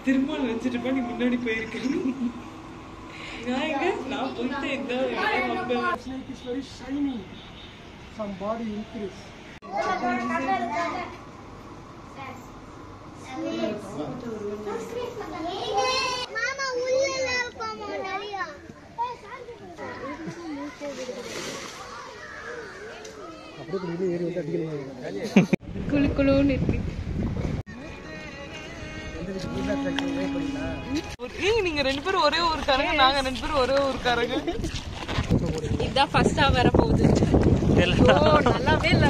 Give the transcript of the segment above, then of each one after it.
திருமால் வச்சுட்டு நீ முன்னாடி போயிருக்கேன். நான் எங்க நான் போயிட்டு இந்த snake is very shiny. Some body increase. மாமா உள்ள போமா நிறைய அப்படியே குடி ஏறி வந்து அடிக்கணும். குளு குளுன்னு இருக்கு. நீங்க 2 பேரும் ஒரே ஒரு காரங்க, நாங்க 2 பேரும் ஒரே ஒரு காரங்க. இதான் ஃபர்ஸ்டா வர போகுது. நல்லாவே இல்ல.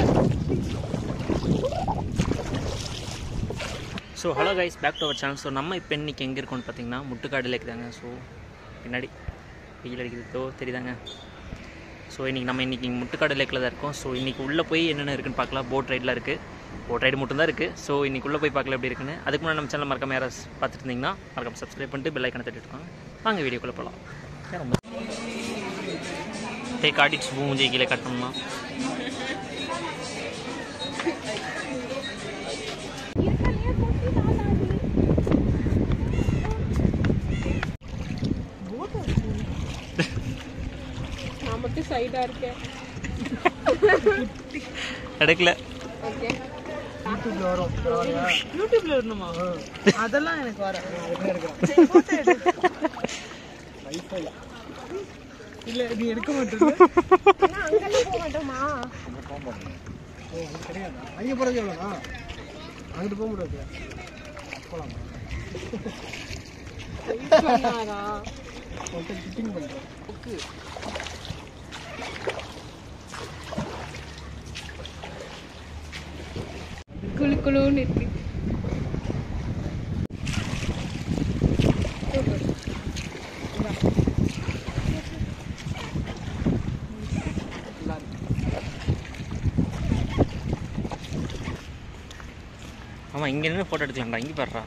So hello guys, back to our channel. So நம்ம இப்போ இன்றைக்கி எங்கே இருக்கோம்னு பார்த்தீங்கன்னா முட்டுக்காடு லேக் தாங்க. ஸோ பின்னாடி வெயில் அடிக்கிறதோ தெரியுதாங்க. ஸோ நம்ம இன்றைக்கி முட்டுக்காடு லேக்கில் தான் இருக்கோம். ஸோ இன்றைக்கி உள்ளே போய் என்னென்ன இருக்குன்னு பார்க்கலாம். போட் ரைடெலாம் இருக்குது, போட் ரைடு மட்டும் தான் இருக்குது. ஸோ இன்றைக்கி உள்ளே போய் பார்க்கல எப்படி இருக்குன்னு. அதுக்கு முன்னாடி நம்ம சேனல் மறக்காம யாராவது பார்த்துட்டு இருந்தீங்கன்னா மறக்காம சப்ஸ்கிரைப் பண்ணிட்டு பெல் ஐக்கனை தட்டிட்டு இருக்காங்க. வாங்க வீடியோக்குள்ளே போகலாம். போய் காட்டிட்டு மூஞ்சி கீழே கட்டணும்னா நான் மட்டும் சைடா இருக்கேன். கிடைக்கல. ஓகே, யூடியூப்ல வரும். யூடியூப்ல வரணுமா? அதெல்லாம் எனக்கு வர இல்ல, நீ எடுக்க மாட்டேங்க. அங்கெல்லாம் போக மாட்டோமா? கிடையாது. அங்கே போகிறது எவ்வளோண்ணா? அங்கிட்டு போக முடியாது. போகலாமா? ஃபிட்டிங் பண்ணுறோம். ஓகே, குளு குளுன்னு இருக்கு. ஆமாம், இங்கே நின்று ஃபோட்டோ எடுக்கலாம்டா. இங்கே பாடுறா.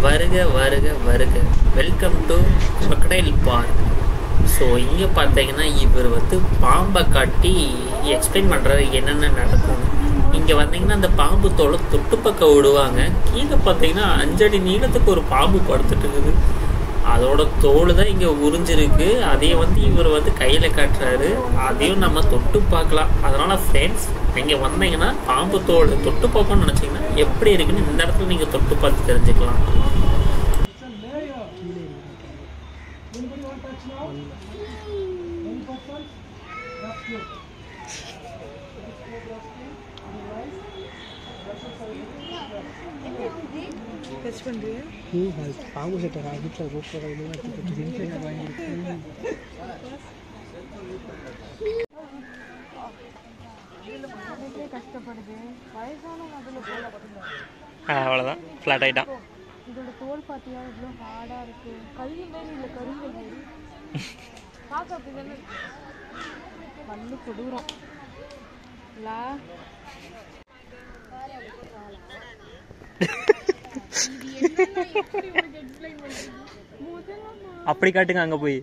வருக வருக வருக, welcome to crocodile park. So இங்கே பார்த்தீங்கன்னா இவர் பாம்பை காட்டி எக்ஸ்பிளைன் பண்ணுறாரு என்னென்ன நடக்கும். இங்கே வந்தீங்கன்னா அந்த பாம்பு தோலை தொட்டு பக்கம் விடுவாங்க. கீழே பார்த்தீங்கன்னா 5 அடி நீளத்துக்கு ஒரு பாம்பு படுத்துட்டு இருக்குது. அதோட தோல் தான் இங்கே உறிஞ்சிருக்கு. அதையும் இவர் கையில் காட்டுறாரு. அதையும் நம்ம தொட்டு பார்க்கலாம். அதனால் ஃப்ரெண்ட்ஸ், இங்கே வந்தீங்கன்னா பாம்பு தோல் தொட்டு பார்க்கணும்னு நினச்சிங்கன்னா எப்படி இருக்குன்னு இந்த இடத்துல நீங்கள் தொட்டு பார்த்து தெரிஞ்சுக்கலாம். பாம்பு செட்டர் வீட்டில் ரூபாய் கஷ்டப்படுது. அவ்வளோதான், ஃப்ளாட் ஆகிட்டான். இதோட தோல் பார்த்தியா இவ்வளோ ஹார்டாக இருக்கு. கல்வி மாதிரி இல்லை, கருங்கல் மாதிரி பார்க்க அப்படி தானே பல்லு கொடூரம் இல்ல. அப்படி காட்டுங்க. அங்கே போய்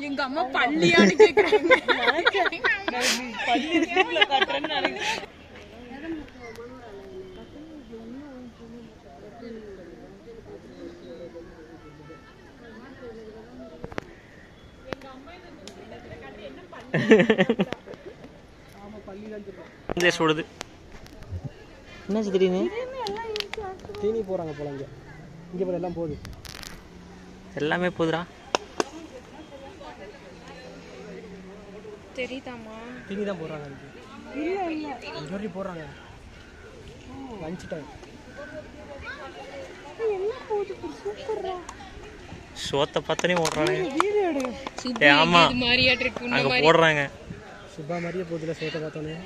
எங்க அம்மா பள்ளியான்னு கேக்குறாங்க. பள்ளி காட்டுறேன்னு நினைக்கிறேன். சொல்லுது என்ன திடீர்னு தீனி போகிறாங்க போல. இங்கே போல எல்லாம் போகுது, எல்லாமே போகுதுடா. தெரியுதாமா? தீனி தான் போடுறாங்க. ஜொல்லி போடுறாங்க. லஞ்ச் டைம் சோத்தை பார்த்தனே ஓடுறாங்க. ஆமா, அங்கே போடுறாங்க. சுபா மாதிரியே போகுதுல சோத்தை பார்த்தோன்னே.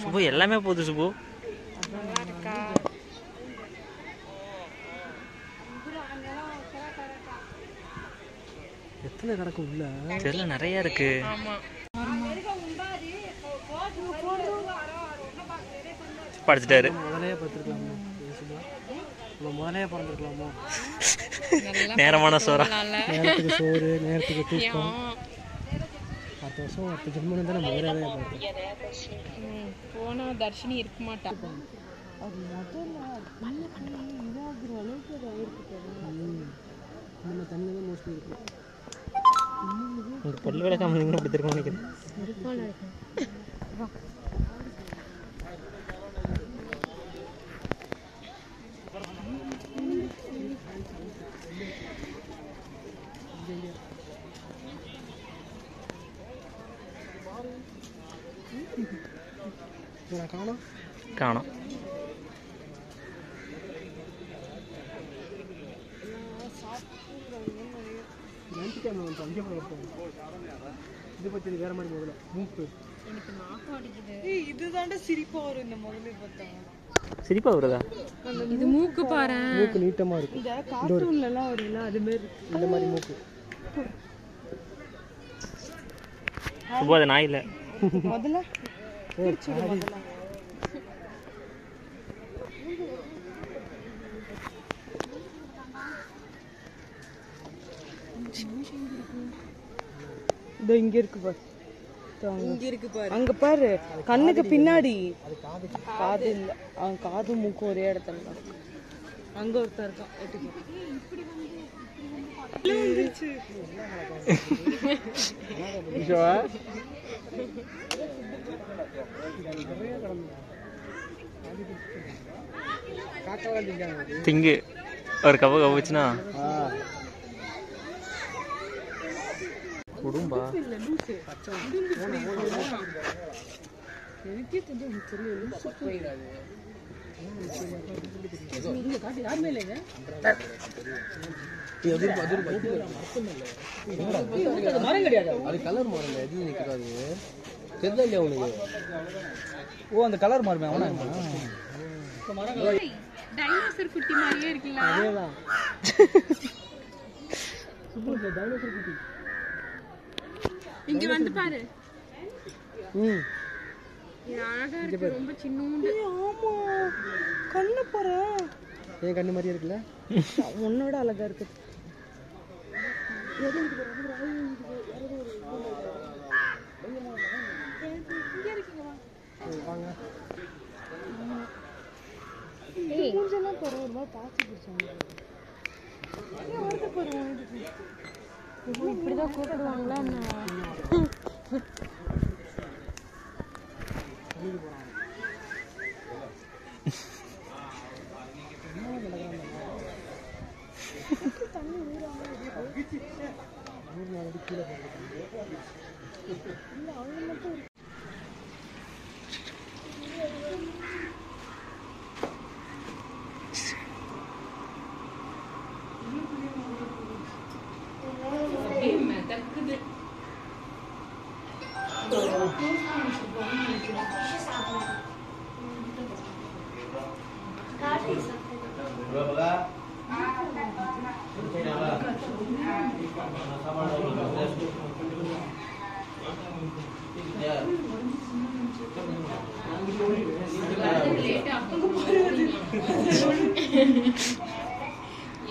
சுபு எல்லாமே போகுது. சுபு எத்தனை கிடக்கும் உள்ள தெரியல, நிறைய இருக்கு. படிச்சுட்டாரு. முதலையே பார்த்துருக்கலாமோ? முதலையே பிறந்திருக்கலாமோ? நேரமான சோறா, நேரத்துக்கு சோறு, நேரத்துக்கு தூக்கம். 10 வருஷம் 10 ஜென்மம் தான் முதலையே பார்த்தேன். போனா தர்ஷினி இருக்க மாட்டான். அது முதல்ல இதாகிற அளவுக்கு அது ஆயிருக்கு. நம்ம தண்ணி தான் மோஸ்ட்லி இருக்கும். இந்த பல்லு விளக்காம நீங்கள் அப்படி திரும்ப நினைக்கிறேன். காணும் காணும் லஞ்ச் டைம் வந்து அங்கே போய் இது பற்றி வேற மாதிரி முதல்ல மூக்கு எனக்கு நாக்கம் அடிக்குது. இதுதாண்டா சிரிப்பா வரும் இந்த முதல்ல பார்த்தா. சிரிப்பா வருதா? இது மூக்கு பாரு. மூக்கு நீட்டமாக இருக்கும். இந்த கார்ட்டூன்லலாம் வரும்ல அது மாதிரி இந்த மாதிரி மூக்கு. சுபா அது நாய் இல்லை. முதல்ல முதல்ல இங்க இருக்கு பாரு. இங்க இருக்கு பாரு. அங்க பாரு கண்ணுக்கு பின்னாடி. காது இல்ல. அவன் காது மூக்கு ஒரே இடத்துல தான். அங்க ஒருத்தர் இருக்கான். திங்கு ஒரு கவ கவச்சுனா குடும்பா எனக்கே தெரிஞ்சு மரம் கிடையாது. அது கலர் மரம் எதுவும் நிற்காது. தெரியல இல்லையா உனக்கு? ஓ அந்த கலர் மரமே அவனா? டைனோசர் குட்டி மாதிரியே இருக்குல்ல. அதேதான். டைனோசர் குட்டி. இங்க வந்து பாரு. இது அழகா இருக்கு. ரொம்ப சின்னூண்டு. ஆமா கண்ணு பாரு. என் கண்ணு மாதிரியே இருக்குல்ல? உன்னோட அழகா இருக்கு. மூஞ்செல்லாம் பாரு ஒரு மாதிரி பாசி பிடிச்சாங்க. இப்படிதான் கூப்பிடுவாங்களா என்ன?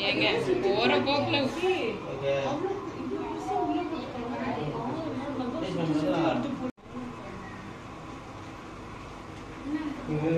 ஏங்க போற போக்குல இது